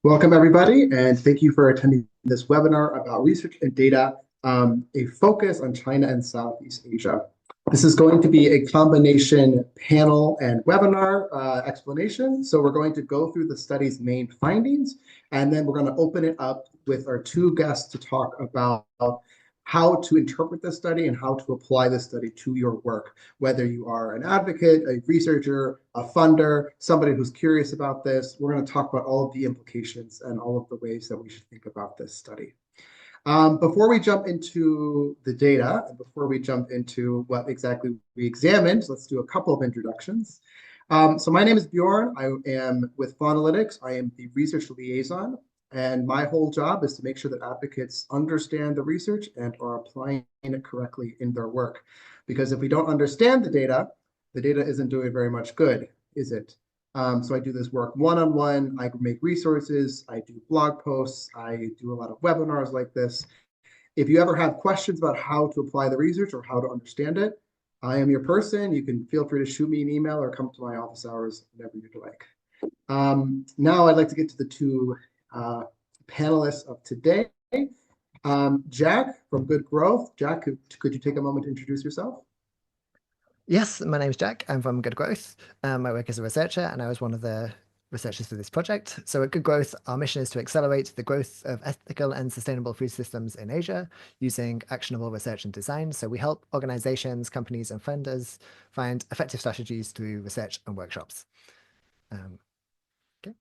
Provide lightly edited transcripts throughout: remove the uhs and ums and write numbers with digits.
Welcome, everybody, and thank you for attending this webinar about research and data, a focus on China and Southeast Asia. This is going to be a combination panel and webinar explanation. So we're going to go through the study's main findings, and then we're going to open it up with our two guests to talk about how to interpret the study and how to apply the study to your work, whether you are an advocate, a researcher, a funder, somebody who's curious about this. We're going to talk about all of the implications and all of the ways that we should think about this study. Before we jump into the data, and before we jump into what exactly we examined, let's do a couple of introductions. So my name is Bjorn. I am with Faunalytics. I am the research liaison. And my whole job is to make sure that advocates understand the research and are applying it correctly in their work. Because if we don't understand the data isn't doing very much good, is it? So I do this work one-on-one. I make resources. I do blog posts. I do a lot of webinars like this. If you ever have questions about how to apply the research or how to understand it, I am your person. You can feel free to shoot me an email or come to my office hours whenever you'd like. Now I'd like to get to the two panelists of today. Jack from Good Growth. Jack, could you take a moment to introduce yourself? Yes, my name is Jack. I'm from Good Growth. I work as a researcher, and I was one of the researchers for this project. So at Good Growth, our mission is to accelerate the growth of ethical and sustainable food systems in Asia using actionable research and design. So we help organizations, companies, and funders find effective strategies through research and workshops. Okay.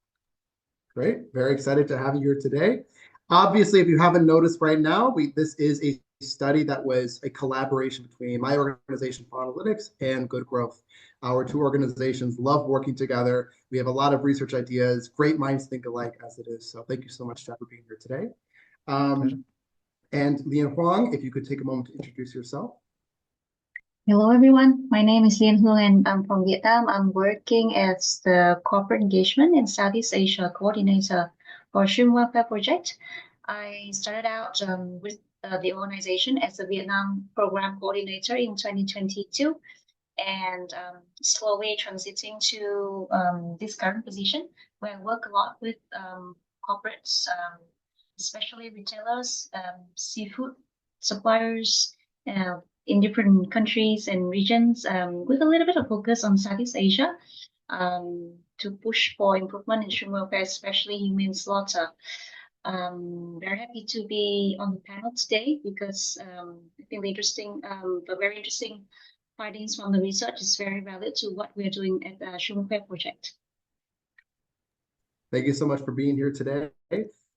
Great. Very excited to have you here today. Obviously, if you haven't noticed right now, this is a study that was a collaboration between my organization, Faunalytics, and Good Growth. Our two organizations love working together. We have a lot of research ideas. Great minds think alike as it is. So thank you so much, Jack, for being here today. And Lian Huang, if you could take a moment to introduce yourself. Hello, everyone. My name is Lian Huang, and I'm from Vietnam. I'm working as the Corporate Engagement and Southeast Asia Coordinator for Human Welfare Project. I started out with the organization as a Vietnam Program Coordinator in 2022, and slowly transiting to this current position where I work a lot with corporates, especially retailers, seafood suppliers, in different countries and regions, with a little bit of focus on Southeast Asia, to push for improvement in human welfare, especially human slaughter. Very happy to be on the panel today because I think the very interesting findings from the research is very valid to what we're doing at the Human Welfare Project. Thank you so much for being here today.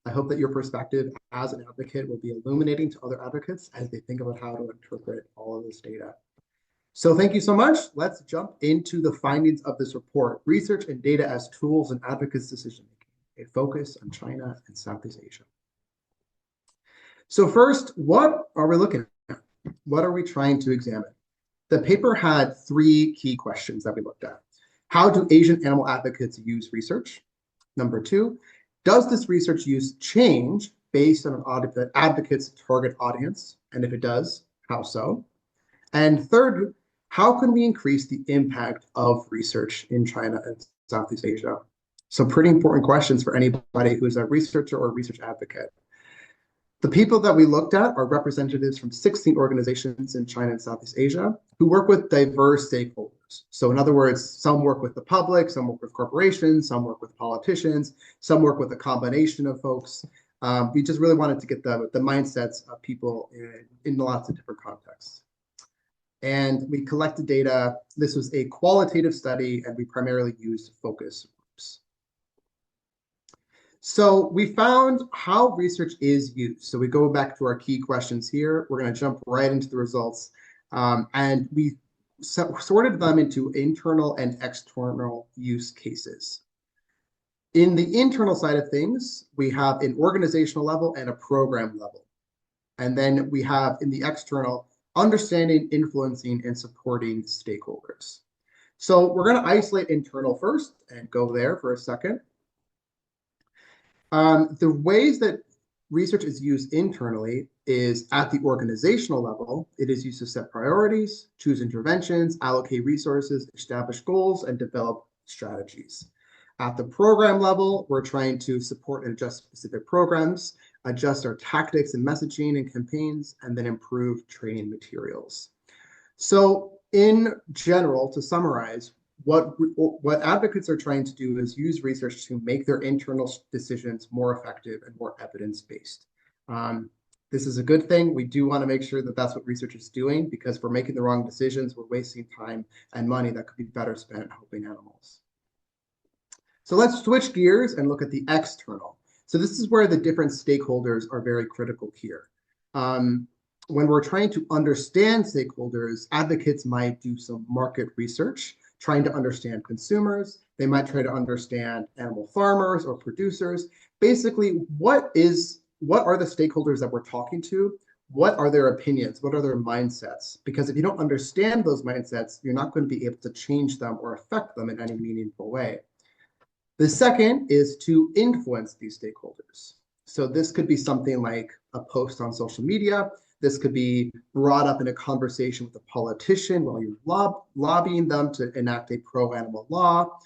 I hope that your perspective as an advocate will be illuminating to other advocates as they think about how to interpret all of this data. So thank you so much. Let's jump into the findings of this report, Research and Data as Tools in Advocates' Decision-Making, a focus on China and Southeast Asia. So first, what are we looking at? What are we trying to examine? The paper had three key questions that we looked at. How do Asian animal advocates use research? Number two, does this research use change based on an advocate's target audience? And if it does, how so? And third, how can we increase the impact of research in China and Southeast Asia? So pretty important questions for anybody who's a researcher or a research advocate. The people that we looked at are representatives from 16 organizations in China and Southeast Asia who work with diverse stakeholders. So in other words, some work with the public, some work with corporations, some work with politicians, some work with a combination of folks. We just really wanted to get the mindsets of people in lots of different contexts. And we collected data. This was a qualitative study, and we primarily used focus groups. So we found how research is used. So we go back to our key questions here. We're going to jump right into the results. And we sorted them into internal and external use cases. In the internal side of things, we have an organizational level and a program level. And then we have in the external, understanding, influencing, and supporting stakeholders. So we're going to isolate internal first and go there for a second. The ways that research is used internally is at the organizational level. It is used to set priorities, choose interventions, allocate resources, establish goals, and develop strategies. At the program level, we're trying to support and adjust specific programs, adjust our tactics and messaging and campaigns, and then improve training materials. So in general, to summarize, what advocates are trying to do is use research to make their internal decisions more effective and more evidence-based. This is a good thing. We do want to make sure that that's what research is doing, because if we're making the wrong decisions, we're wasting time and money that could be better spent helping animals. So let's switch gears and look at the external. So this is where the different stakeholders are very critical here. When we're trying to understand stakeholders, advocates might do some market research, trying to understand consumers. They might try to understand animal farmers or producers. Basically, what are the stakeholders that we're talking to? What are their opinions? What are their mindsets? Because if you don't understand those mindsets, you're not going to be able to change them or affect them in any meaningful way. The second is to influence these stakeholders. So this could be something like a post on social media. This could be brought up in a conversation with a politician while you're lobbying them to enact a pro-animal law.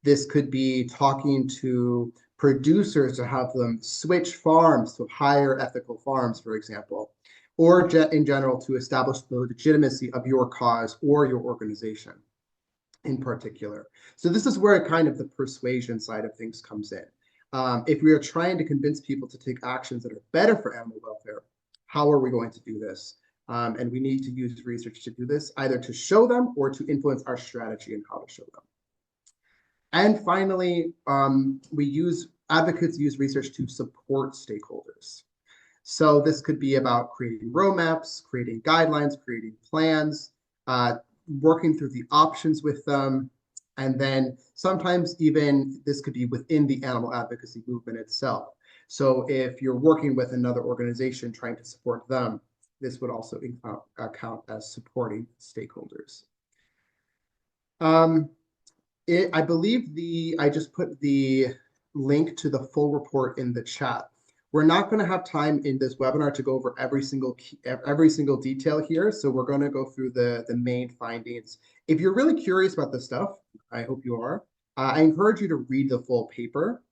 This could be talking to producers to have them switch farms to higher ethical farms, for example, or in general to establish the legitimacy of your cause or your organization in particular. So this is where kind of the persuasion side of things comes in. If we are trying to convince people to take actions that are better for animal welfare, how are we going to do this? And we need to use research to do this, either to show them or to influence our strategy and how to show them. And finally, advocates use research to support stakeholders. So this could be about creating roadmaps, creating guidelines, creating plans, working through the options with them. And then sometimes even this could be within the animal advocacy movement itself. So if you're working with another organization trying to support them, this would also count as supporting stakeholders. I believe I just put the link to the full report in the chat. We're not going to have time in this webinar to go over every single detail here, so we're going to go through the main findings. If you're really curious about this stuff, I hope you are, I encourage you to read the full paper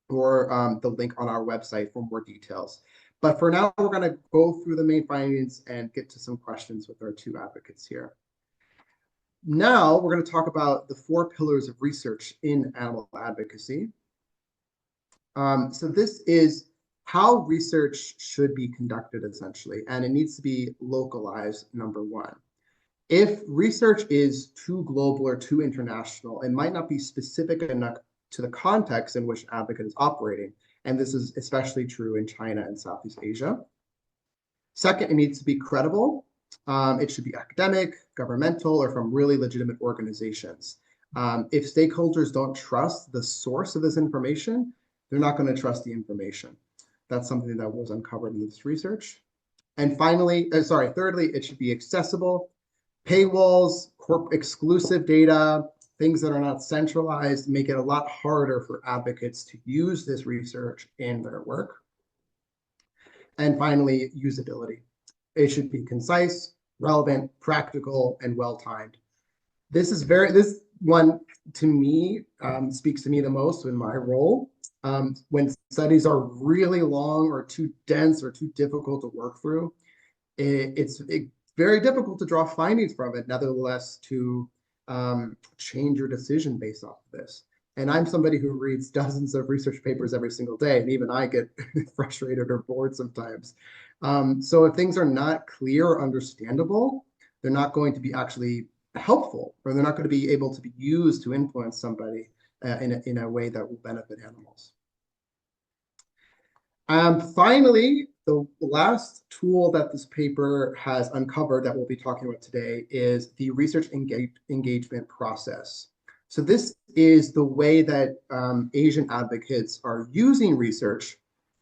or the link on our website for more details. But for now, we're going to go through the main findings and get to some questions with our two advocates here. Now, we're going to talk about the 4 pillars of research in animal advocacy. So this is how research should be conducted, essentially, and it needs to be localized, number 1. If research is too global or too international, it might not be specific enough to the context in which an advocate is operating, and this is especially true in China and Southeast Asia. Second, it needs to be credible. It should be academic, governmental, or from really legitimate organizations. If stakeholders don't trust the source of this information, they're not going to trust the information. That's something that was uncovered in this research. And thirdly, it should be accessible. Paywalls, exclusive data, things that are not centralized make it a lot harder for advocates to use this research in their work. And finally, usability. It should be concise, relevant, practical, and well-timed. This one, to me, speaks to me the most in my role. When studies are really long or too dense or too difficult to work through, it's very difficult to draw findings from it, nevertheless, to change your decision based off of this. And I'm somebody who reads dozens of research papers every single day, and even I get frustrated or bored sometimes. So if things are not clear or understandable, they're not going to be actually helpful, or they're not going to be able to be used to influence somebody in a way that will benefit animals. Finally, the last tool that this paper has uncovered that we'll be talking about today is the research engagement process. So this is the way that Asian advocates are using research,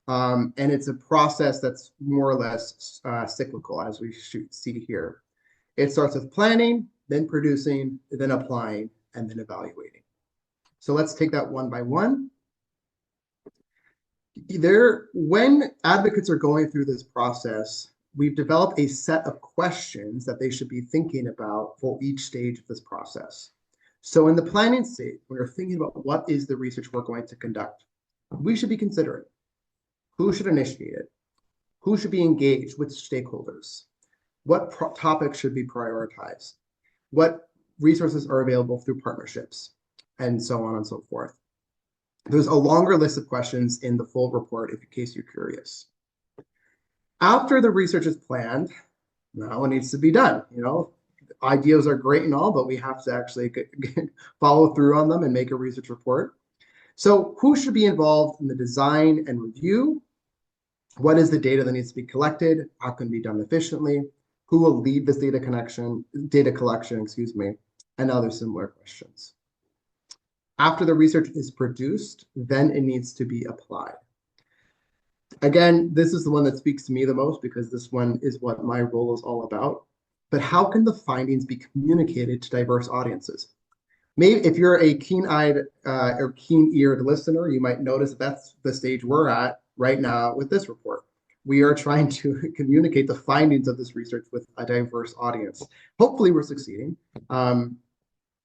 and it's a process that's more or less cyclical, as we see here. It starts with planning, then producing, then applying, and then evaluating. So let's take that one by one. When advocates are going through this process, we've developed a set of questions that they should be thinking about for each stage of this process. So in the planning stage, when we're thinking about what is the research we're going to conduct, we should be considering who should initiate it, who should be engaged with stakeholders, what topics should be prioritized, what resources are available through partnerships, and so on and so forth. There's a longer list of questions in the full report in case you're curious. After the research is planned, now it needs to be done. Ideas are great and all, but we have to actually follow through on them and make a research report. So who should be involved in the design and review? What is the data that needs to be collected? How can it be done efficiently? Who will lead this data collection, and other similar questions. After the research is produced, then it needs to be applied. Again, this is the one that speaks to me the most because this one is what my role is all about. But how can the findings be communicated to diverse audiences? Maybe if you're a keen-eyed or keen-eared listener, you might notice that's the stage we're at right now with this report. We are trying to communicate the findings of this research with a diverse audience. Hopefully we're succeeding.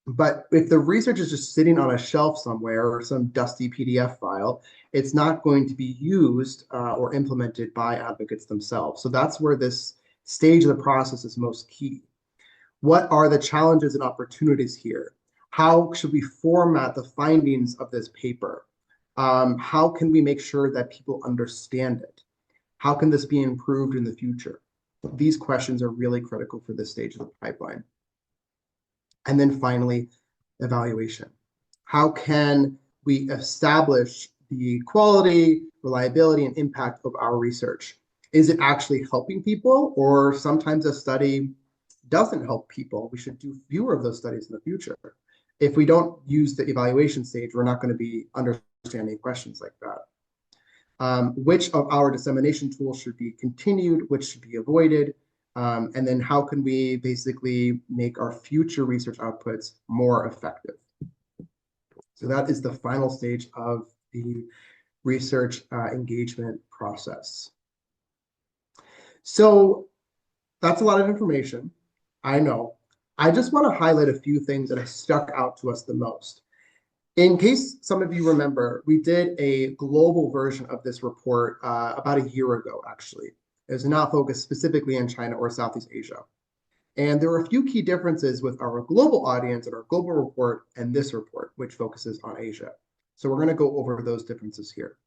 But if the research is just sitting on a shelf somewhere or some dusty PDF file, it's not going to be used or implemented by advocates themselves. So that's where this stage of the process is most key. What are the challenges and opportunities here? How should we format the findings of this paper? How can we make sure that people understand it? How can this be improved in the future? These questions are really critical for this stage of the pipeline. And then finally, evaluation. How can we establish the quality, reliability, and impact of our research? Is it actually helping people, or sometimes a study doesn't help people? We should do fewer of those studies in the future. If we don't use the evaluation stage, we're not going to be understanding questions like that. Which of our dissemination tools should be continued, which should be avoided, and then how can we basically make our future research outputs more effective? So that is the final stage of the research engagement process. So that's a lot of information, I know. I just want to highlight a few things that have stuck out to us the most. In case some of you remember, we did a global version of this report about a year ago, actually. It was not focused specifically in China or Southeast Asia. And there were a few key differences with our global audience and our global report and this report, which focuses on Asia. So we're going to go over those differences here.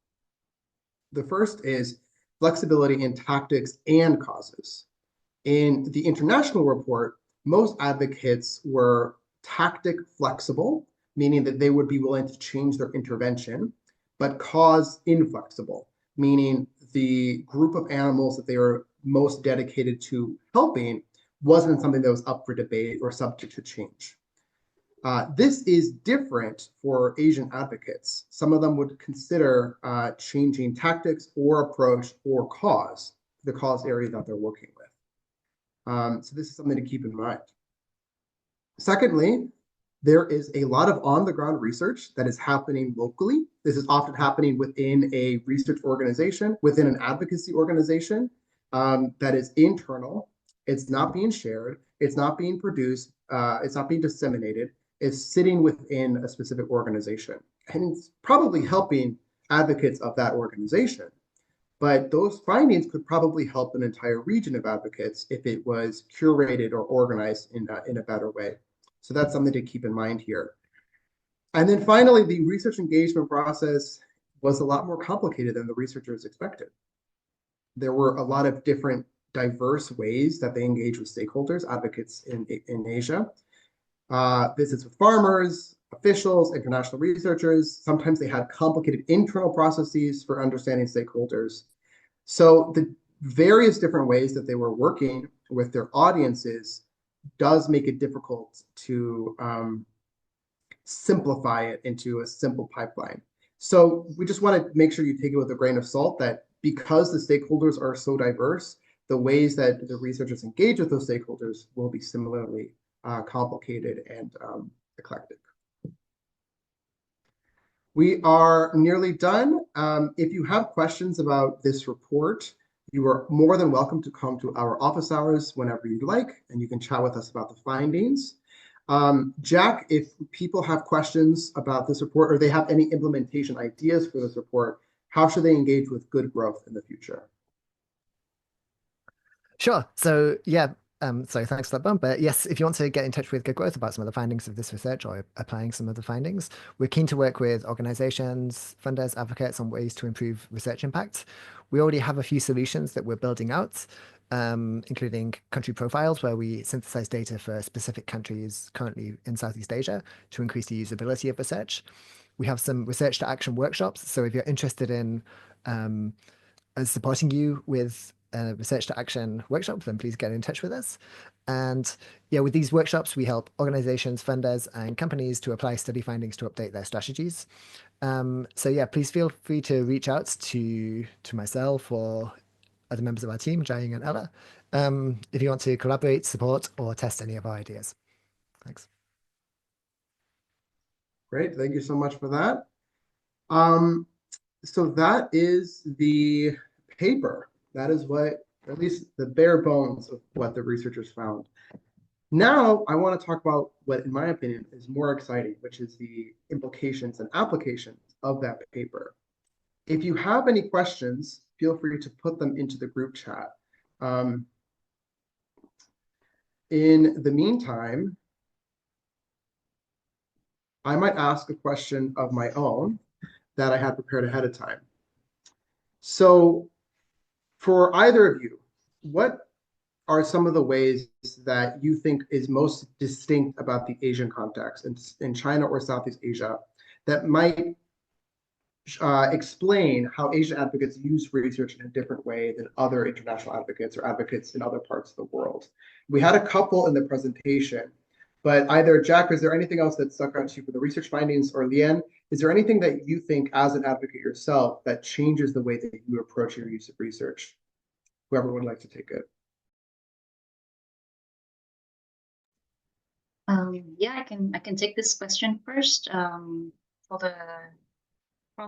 The first is flexibility in tactics and causes. In the international report, most advocates were tactic flexible, meaning that they would be willing to change their intervention, but cause inflexible, meaning the group of animals that they were most dedicated to helping wasn't something that was up for debate or subject to change. This is different for Asian advocates. Some of them would consider changing tactics or approach or cause, the cause area that they're working with. So this is something to keep in mind. Secondly, there is a lot of on-the-ground research that is happening locally. This is often happening within a research organization, within an advocacy organization that is internal. It's not being shared. It's not being produced. It's not being disseminated. It's sitting within a specific organization. And it's probably helping advocates of that organization. But those findings could probably help an entire region of advocates if it was curated or organized in a better way. So that's something to keep in mind here. And then finally, the research engagement process was a lot more complicated than the researchers expected. There were a lot of different diverse ways that they engage with stakeholders, advocates in Asia. Visits with farmers, officials, international researchers. Sometimes they had complicated internal processes for understanding stakeholders. So the various different ways that they were working with their audiences does make it difficult to simplify it into a simple pipeline. So we just want to make sure you take it with a grain of salt that because the stakeholders are so diverse, the ways that the researchers engage with those stakeholders will be similarly complicated and eclectic. We are nearly done. If you have questions about this report, you are more than welcome to come to our office hours whenever you'd like, and you can chat with us about the findings. Jack, if people have questions about this report or they have any implementation ideas for this report, how should they engage with good growth in the future? Sure. So yeah, so thanks for that bump. But yes, if you want to get in touch with Good Growth about some of the findings of this research or applying some of the findings, we're keen to work with organizations, funders, advocates on ways to improve research impact. We already have a few solutions that we're building out, including country profiles, where we synthesize data for specific countries currently in Southeast Asia to increase the usability of research. We have some research to action workshops. So if you're interested in as supporting you with a research to action workshop, then please get in touch with us. And yeah, with these workshops, we help organizations, funders, and companies to apply study findings to update their strategies. So yeah, please feel free to reach out to myself or other members of our team, Jiaying and Ella, if you want to collaborate, support, or test any of our ideas. Thanks. Great, thank you so much for that. So that is the paper. That is what, at least the bare bones of what the researchers found. Now, I want to talk about what, in my opinion, is more exciting, which is the implications and applications of that paper. If you have any questions, feel free to put them into the group chat. In the meantime, I might ask a question of my own that I had prepared ahead of time. So for either of you, what are some of the ways that you think is most distinct about the Asian context in China or Southeast Asia that might explain how Asian advocates use research in a different way than other international advocates or advocates in other parts of the world? We had a couple in the presentation, but either Jack, is there anything else that stuck out to you for the research findings, or Lian, is there anything that you think as an advocate yourself that changes the way that you approach your use of research? Whoever would like to take it. Yeah, I can take this question first. From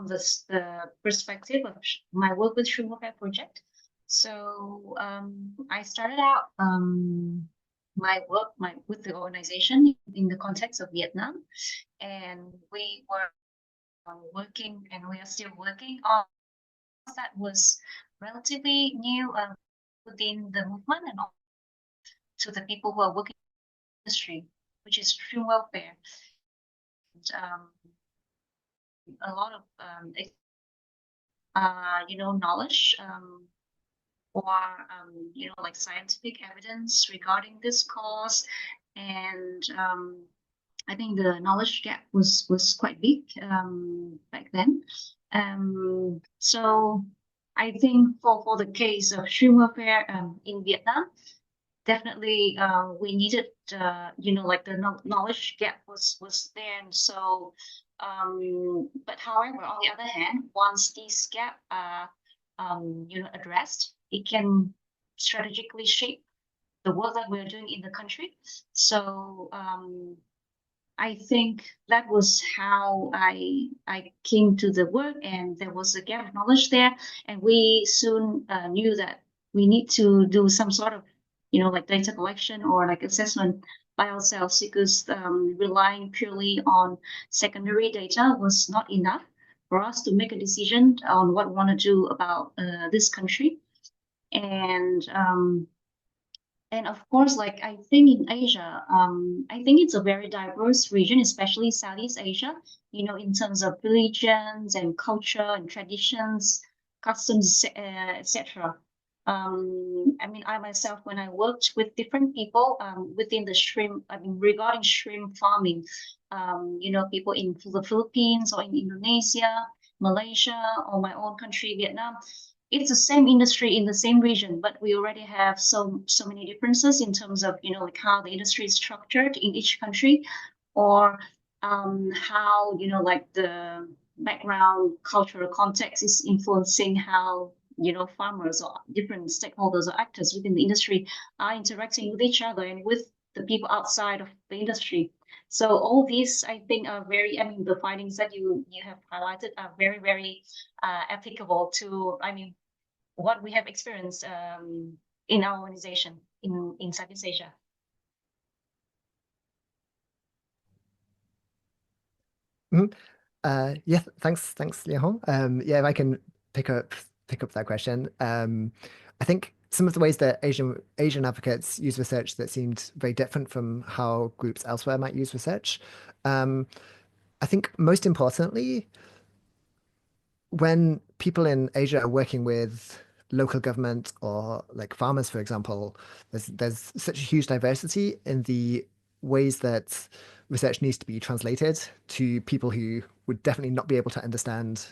the perspective of my work with Shroom Warfare project. So I started out my work with the organization in the context of Vietnam, and we were working, and we are still working on that was relatively new within the movement and to the people who are working in the industry, which is Shroom Welfare. And, a lot of knowledge or like scientific evidence regarding this cause, and I think the knowledge gap was quite big back then. So I think for the case of Shroom Warfare in Vietnam, definitely we needed like the knowledge gap was there, and so but however, on the other hand, once these gap are addressed, it can strategically shape the work that we're doing in the country. So I think that was how I came to the work, and there was a gap of knowledge there, and we soon knew that we need to do some sort of like data collection or like assessment by ourselves, because relying purely on secondary data was not enough for us to make a decision on what we want to do about this country. And of course, like I think in Asia, I think it's a very diverse region, especially Southeast Asia, in terms of religions and culture and traditions, customs, etc. I mean, I myself, when I worked with different people within the shrimp, I mean, regarding shrimp farming, people in the Philippines or in Indonesia, Malaysia, or my own country, Vietnam, it's the same industry in the same region, but we already have so many differences in terms of like how the industry is structured in each country, or how like the background cultural context is influencing how farmers or different stakeholders or actors within the industry are interacting with each other and with the people outside of the industry. So all these, I think, are very, I mean, the findings that you have highlighted are very, very applicable to, I mean, what we have experienced in our organization in Southeast Asia. Mhm. Yeah, thanks, Liang Hong. Yeah, if I can pick up pick up that question. I think some of the ways that Asian advocates use research that seemed very different from how groups elsewhere might use research. Um, I think most importantly, when people in Asia are working with local government or like farmers, for example, there's such a huge diversity in the ways that research needs to be translated to people who would definitely not be able to understand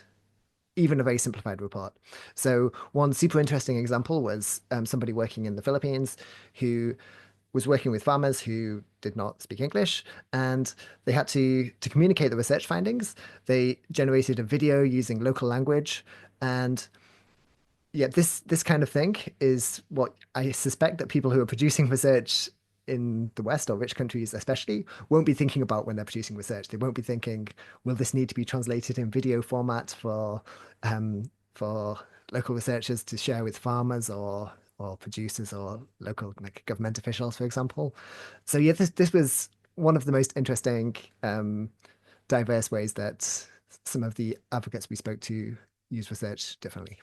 even a very simplified report. So one super interesting example was somebody working in the Philippines who was working with farmers who did not speak English, and they had to communicate the research findings. They generated a video using local language, and yeah, this kind of thing is what I suspect that people who are producing research in the West or rich countries especially won't be thinking about when they're producing research. They won't be thinking, will this need to be translated in video format for local researchers to share with farmers or producers or local like government officials, for example. So yeah, this was one of the most interesting diverse ways that some of the advocates we spoke to use research differently.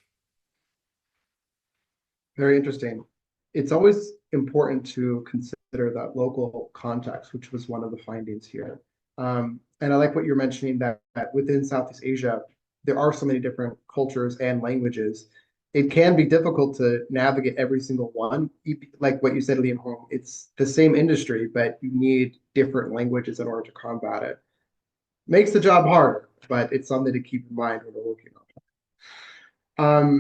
Very interesting. It's always important to consider that local context, which was one of the findings here. And I like what you're mentioning that within Southeast Asia, there are so many different cultures and languages. It can be difficult to navigate every single one. Like what you said, Liam Hong, it's the same industry, but you need different languages in order to combat it. Makes the job harder, but it's something to keep in mind when we're working on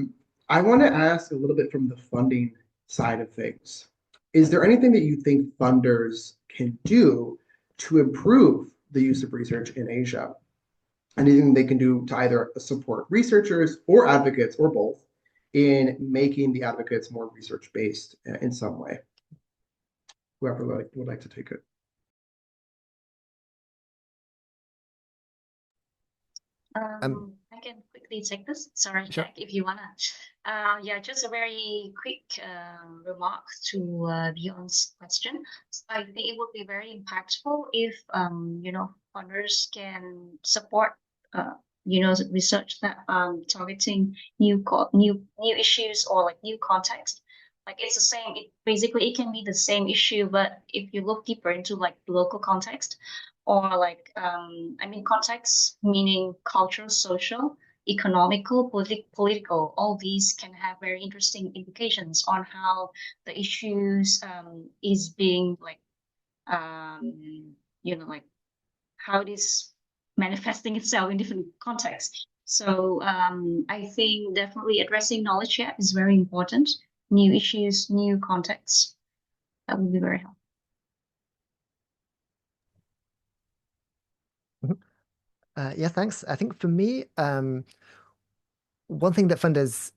it. I want to ask a little bit from the funding side of things. Is there anything that you think funders can do to improve the use of research in Asia? Anything they can do to either support researchers or advocates or both in making the advocates more research based in some way? Whoever would like to take it. I can quickly take this. Sorry, Sure. Jack, if you wanna. Yeah, just a very quick remark to Bjorn's question. So I think it would be very impactful if funders can support research that targeting new issues or like new context. Like it's the same. It can be the same issue, but if you look deeper into like the local context, or like context meaning cultural, social, economical, political, all these can have very interesting implications on how the issues is being like like how it is manifesting itself in different contexts. So I think definitely addressing knowledge gap is very important. New issues, new contexts, that would be very helpful. Mhm. Yeah, thanks. I think for me, one thing that funders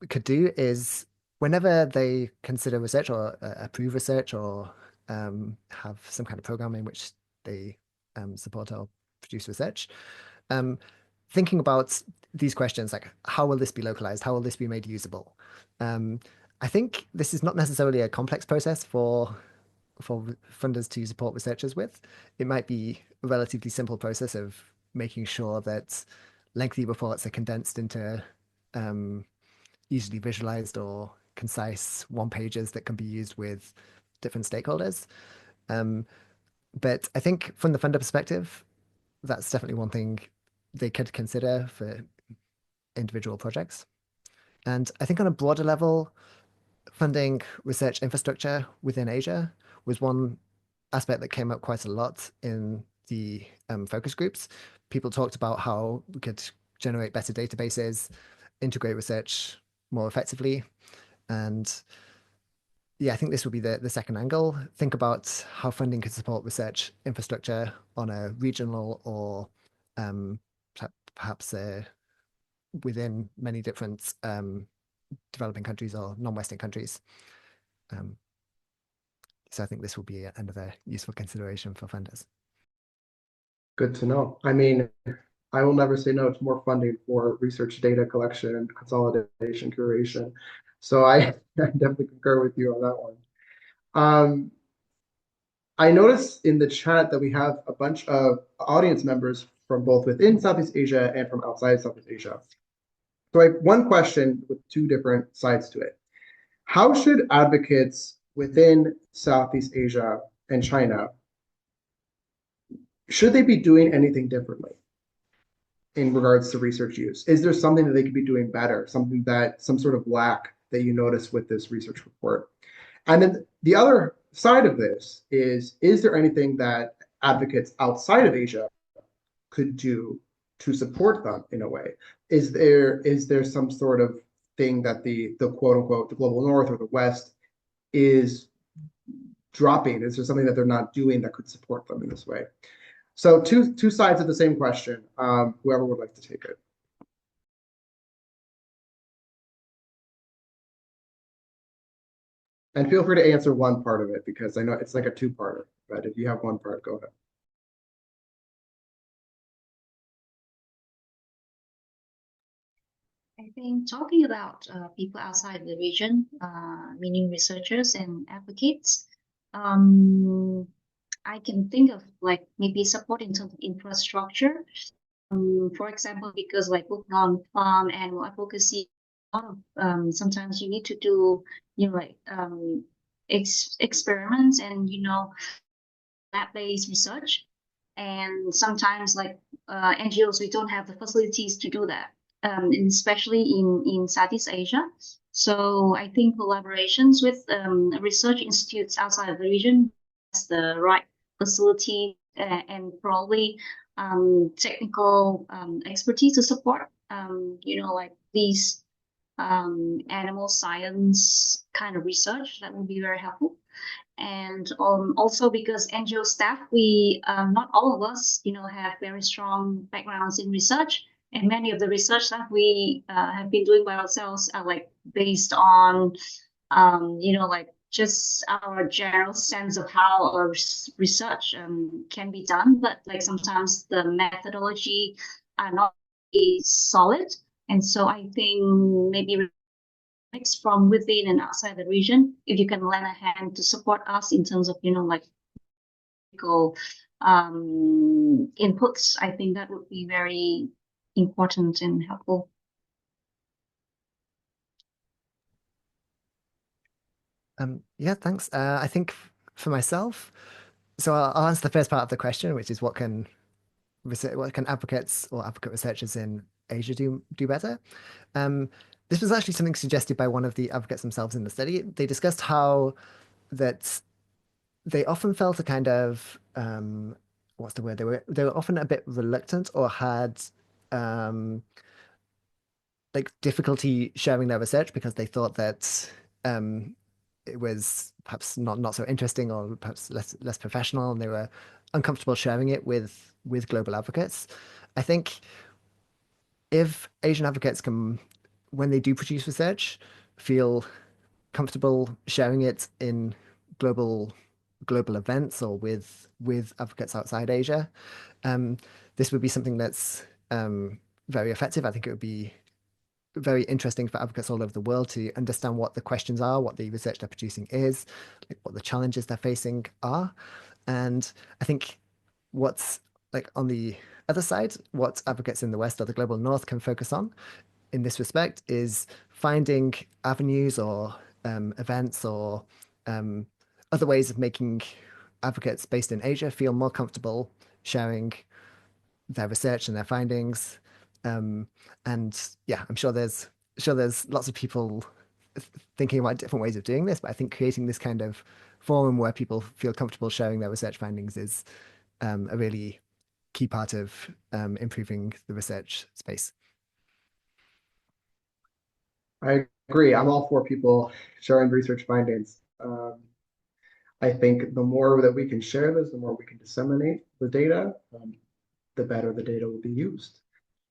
could do is whenever they consider research or approve research or have some kind of program in which they support or produce research, um, thinking about these questions like how will this be localized? How will this be made usable? Um, I think this is not necessarily a complex process for funders to support researchers with. It might be a relatively simple process of making sure that lengthy reports are condensed into um, easily visualized or concise one pages that can be used with different stakeholders. Um, but I think from the funder perspective, that's definitely one thing they could consider for individual projects. And I think on a broader level, funding research infrastructure within Asia was one aspect that came up quite a lot in the focus groups. People talked about how we could generate better databases, integrate research more effectively. And yeah, I think this would be the second angle. Think about how funding could support research infrastructure on a regional or um, perhaps within many different developing countries or non-Western countries. Um, so I think this will be another useful consideration for funders. Good to know. I mean, I will never say no to more funding for research data collection, consolidation, curation. So I, I definitely concur with you on that one. I noticed in the chat that we have a bunch of audience members from both within Southeast Asia and from outside Southeast Asia. So I have one question with two different sides to it. How should advocates within Southeast Asia and China, should they be doing anything differently in regards to research use? Is there something that they could be doing better, something that some sort of lack that you notice with this research report? And then the other side of this is there anything that advocates outside of Asia could do to support them in a way? Is there some sort of thing that the quote unquote the global north or the west is dropping? Is there something that they're not doing that could support them in this way? So two sides of the same question. Whoever would like to take it. And feel free to answer one part of it because I know it's like a two-parter, but if you have one part, go ahead. I think talking about people outside the region, meaning researchers and advocates, I can think of like maybe support in terms of infrastructure. For example, because like working on farm animal advocacy, a lot of sometimes you need to do like experiments and lab-based research, and sometimes like NGOs we don't have the facilities to do that, and especially in Southeast Asia. So I think collaborations with research institutes outside of the region has the right facility and probably technical expertise to support like these animal science kind of research that would be very helpful. And also because NGO staff, we not all of us have very strong backgrounds in research, and many of the research that we have been doing by ourselves are like based on like just our general sense of how our research can be done, but like sometimes the methodology are not solid. And so I think maybe from within and outside the region, if you can lend a hand to support us in terms of like inputs, I think that would be very important and helpful. Yeah, thanks. I think for myself, so I'll answer the first part of the question, which is what can advocates or advocate researchers in Asia do better? This was actually something suggested by one of the advocates themselves in the study. They discussed how that they often felt a kind of what's the word? They were often a bit reluctant or had like difficulty sharing their research because they thought that it was perhaps not so interesting or perhaps less professional, and they were uncomfortable sharing it with global advocates. I think if Asian advocates can, when they do produce research, feel comfortable sharing it in global events or with advocates outside Asia, this would be something that's very effective. I think it would be very interesting for advocates all over the world to understand what the questions are, what the research they're producing is, like what the challenges they're facing are. And I think what's like on the other side, what advocates in the West or the global North can focus on in this respect is finding avenues or events or other ways of making advocates based in Asia feel more comfortable sharing their research and their findings. And yeah, I'm sure there's lots of people thinking about different ways of doing this, but I think creating this kind of forum where people feel comfortable sharing their research findings is a really key part of improving the research space. I agree. I'm all for people sharing research findings. I think the more that we can share this, the more we can disseminate the data, the better the data will be used.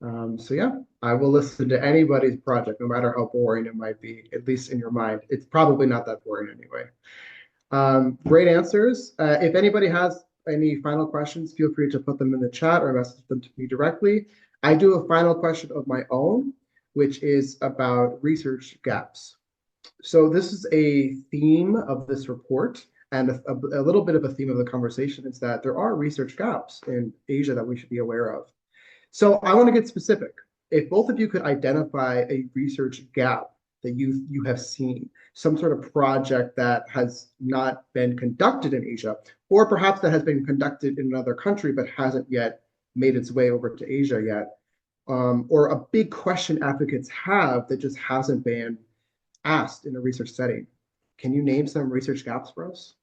So yeah, I will listen to anybody's project, no matter how boring it might be, at least in your mind. It's probably not that boring anyway. Great answers. If anybody has any final questions, feel free to put them in the chat or message them to me directly. I do a final question of my own, which is about research gaps. So this is a theme of this report, and a little bit of a theme of the conversation is that there are research gaps in Asia that we should be aware of. So I want to get specific. If both of you could identify a research gap that you have seen, some sort of project that has not been conducted in Asia, or perhaps that has been conducted in another country but hasn't yet made its way over to Asia yet, or a big question advocates have that just hasn't been asked in a research setting. Can you name some research gaps for us?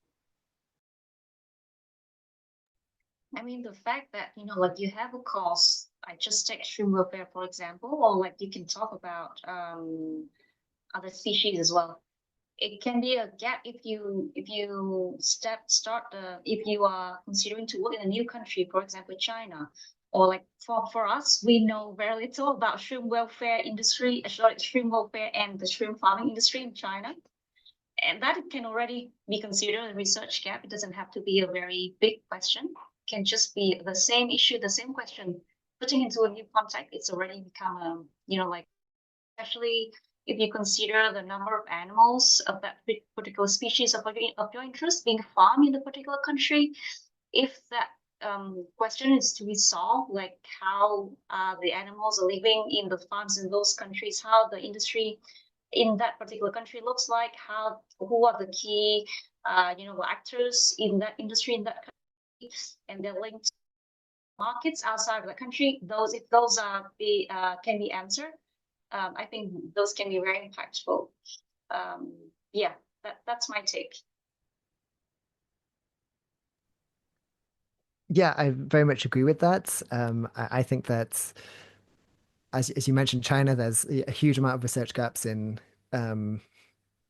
I mean, the fact that, like you have a cause, I just take extreme welfare, for example, or like you can talk about other species as well. It can be a gap if you if you are considering to work in a new country, for example, China, or like for us, we know very little about shrimp welfare industry, shrimp welfare and the shrimp farming industry in China. And that can already be considered a research gap. It doesn't have to be a very big question. It can just be the same issue, the same question, putting into a new context. It's already become like, especially if you consider the number of animals of that particular species of your interest being farmed in the particular country. If that question is to be solved, like how the animals are living in the farms in those countries, how the industry in that particular country looks like, who are the key actors in that industry in that country, and they're linked to markets outside of the country. If those can be answered, I think those can be very impactful. Yeah, that's my take. Yeah, I very much agree with that. I think that, as you mentioned, China, there's a huge amount of research gaps in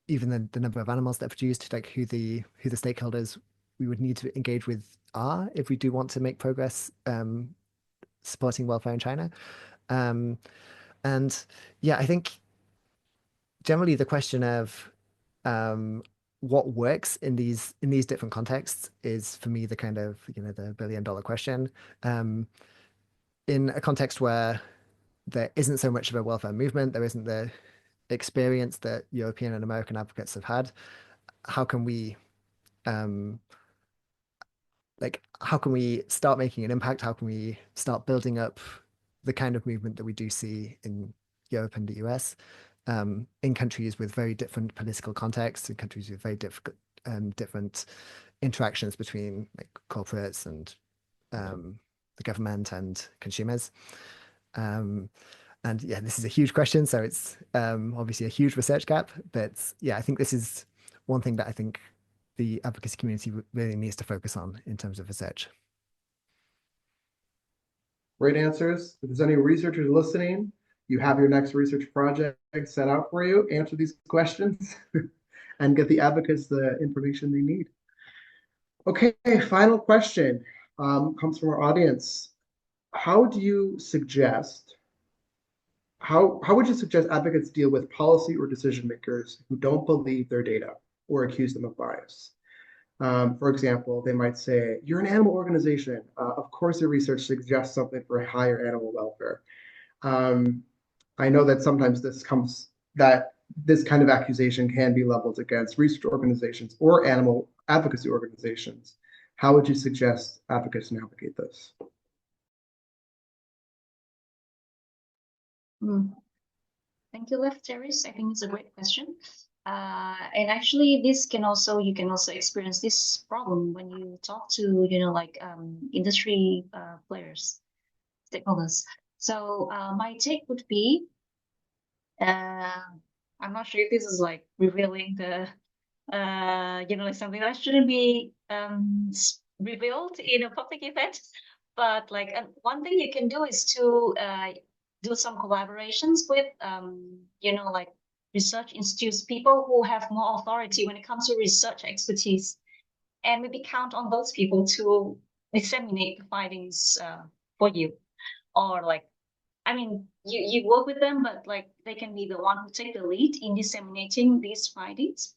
even the number of animals that are produced, like who the stakeholders we would need to engage with are if we do want to make progress supporting welfare in China. And yeah, I think generally the question of what works in these different contexts is for me the kind of the billion-dollar question. In a context where there isn't so much of a welfare movement, there isn't the experience that European and American advocates have had, how can we how can we start making an impact? How can we start building up the kind of movement that we do see in Europe and the US, in countries with very different political contexts, in countries with very different interactions between like corporates and the government and consumers. And yeah, this is a huge question, so it's obviously a huge research gap. But yeah, I think this is one thing that I think the advocacy community really needs to focus on in terms of research. Great answers. If there's any researchers listening, you have your next research project set out for you. Answer these questions and get the advocates the information they need. Okay, final question comes from our audience. How would you suggest advocates deal with policy or decision makers who don't believe their data or accuse them of bias? For example, they might say, you're an animal organization. Of course, your research suggests something for higher animal welfare. I know that sometimes this kind of accusation can be leveled against research organizations or animal advocacy organizations. How would you suggest advocates navigate this? Thank you, Lefteris. I think it's a great question. And actually, you can also experience this problem when you talk to, industry players, stakeholders. So my take would be, I'm not sure if this is like revealing the, something that shouldn't be revealed in a public event. But like one thing you can do is to do some collaborations with, research institutes, people who have more authority when it comes to research expertise, and maybe count on those people to disseminate the findings for you. Or you work with them, but like they can be the one who take the lead in disseminating these findings,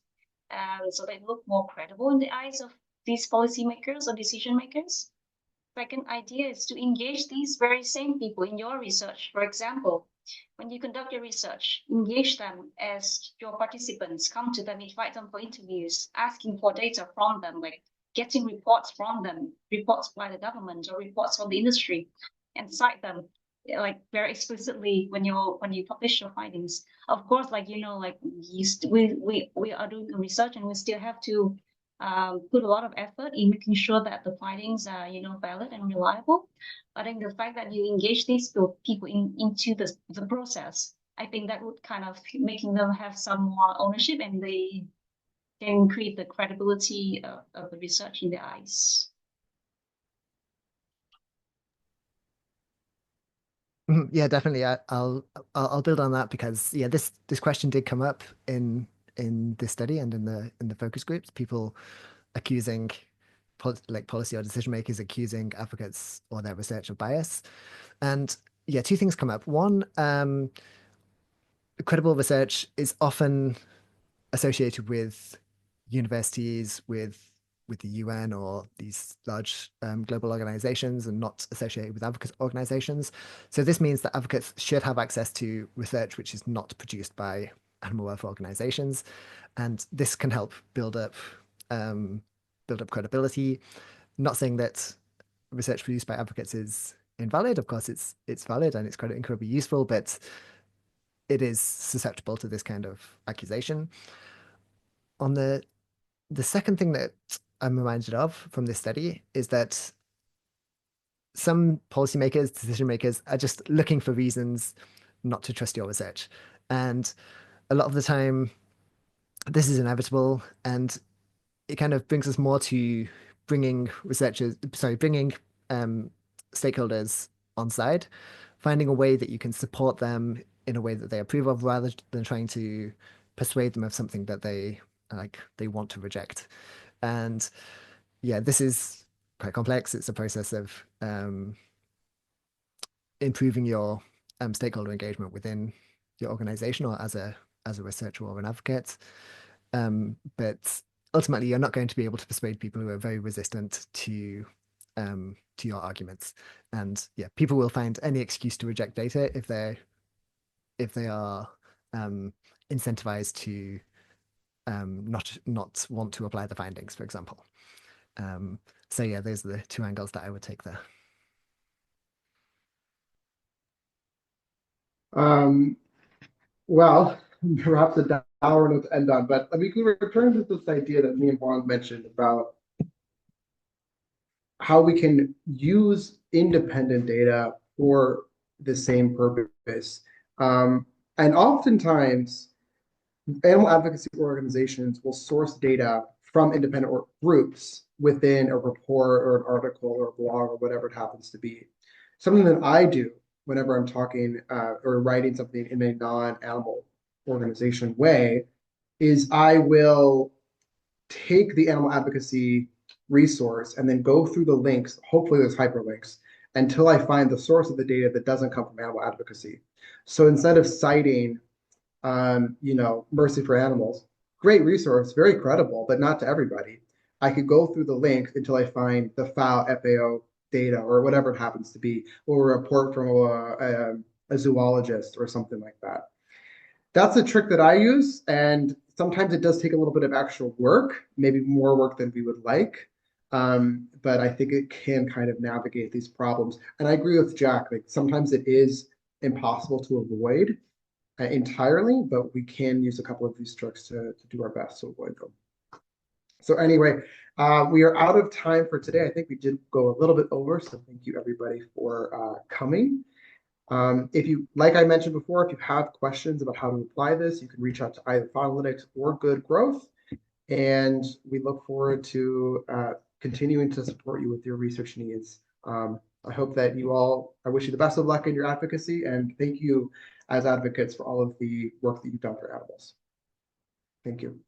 so they look more credible in the eyes of these policymakers or decision makers. Second idea is to engage these very same people in your research. For example, when you conduct your research, engage them as your participants, come to them, invite them for interviews, asking for data from them, like getting reports from them, reports by the government or reports from the industry, and cite them. like very explicitly when you publish your findings. Of course, like like we are doing research and we still have to put a lot of effort in making sure that the findings are valid and reliable. I think the fact that you engage these people into the process, I think that would kind of making them have some more ownership, and they can create the credibility of the research in their eyes. Yeah, definitely. I'll build on that because yeah, this question did come up in this study and in the focus groups. People accusing like policy or decision makers accusing advocates or their research of bias. And yeah, two things come up. One, credible research is often associated with universities, with the UN or these large global organizations, and not associated with advocates organizations. So this means that advocates should have access to research which is not produced by animal welfare organizations, and this can help build up credibility. Not saying that research produced by advocates is invalid. Of course, it's valid and it's incredibly useful, but it is susceptible to this kind of accusation. On the second thing that I'm reminded of from this study is that some policymakers, decision makers are just looking for reasons not to trust your research. And a lot of the time, this is inevitable. And it kind of brings us more to bringing um, stakeholders on side, finding a way that you can support them in a way that they approve of rather than trying to persuade them of something that they want to reject. And yeah, this is quite complex. It's a process of improving your stakeholder engagement within your organization or as a researcher or an advocate. But ultimately, you're not going to be able to persuade people who are very resistant to your arguments. And yeah, people will find any excuse to reject data if they are incentivized to not want to apply the findings, for example. So yeah, those are the two angles that I would take there. Um, well, perhaps a dour note to end on, but we can return to this idea that me and Juan mentioned about how we can use independent data for the same purpose. And oftentimes, animal advocacy organizations will source data from independent groups within a report or an article or a blog or whatever it happens to be. Something that I do whenever I'm talking or writing something in a non-animal organization way is I will take the animal advocacy resource and then go through the links, hopefully there's hyperlinks, until I find the source of the data that doesn't come from animal advocacy. So instead of citing Mercy for Animals, great resource, very credible, but not to everybody. I could go through the link until I find the FAO data or whatever it happens to be, or a report from a zoologist or something like that. That's a trick that I use, and sometimes it does take a little bit of actual work, maybe more work than we would like. But I think it can kind of navigate these problems. And I agree with Jack, like sometimes it is impossible to avoid entirely, but we can use a couple of these tricks to do our best to avoid them. So anyway, we are out of time for today. I think we did go a little bit over, so thank you everybody for coming. If you, like I mentioned before, if you have questions about how to apply this, you can reach out to either Faunalytics or Good Growth. And we look forward to continuing to support you with your research needs. I hope that I wish you the best of luck in your advocacy, and thank you as advocates for all of the work that you've done for animals. Thank you.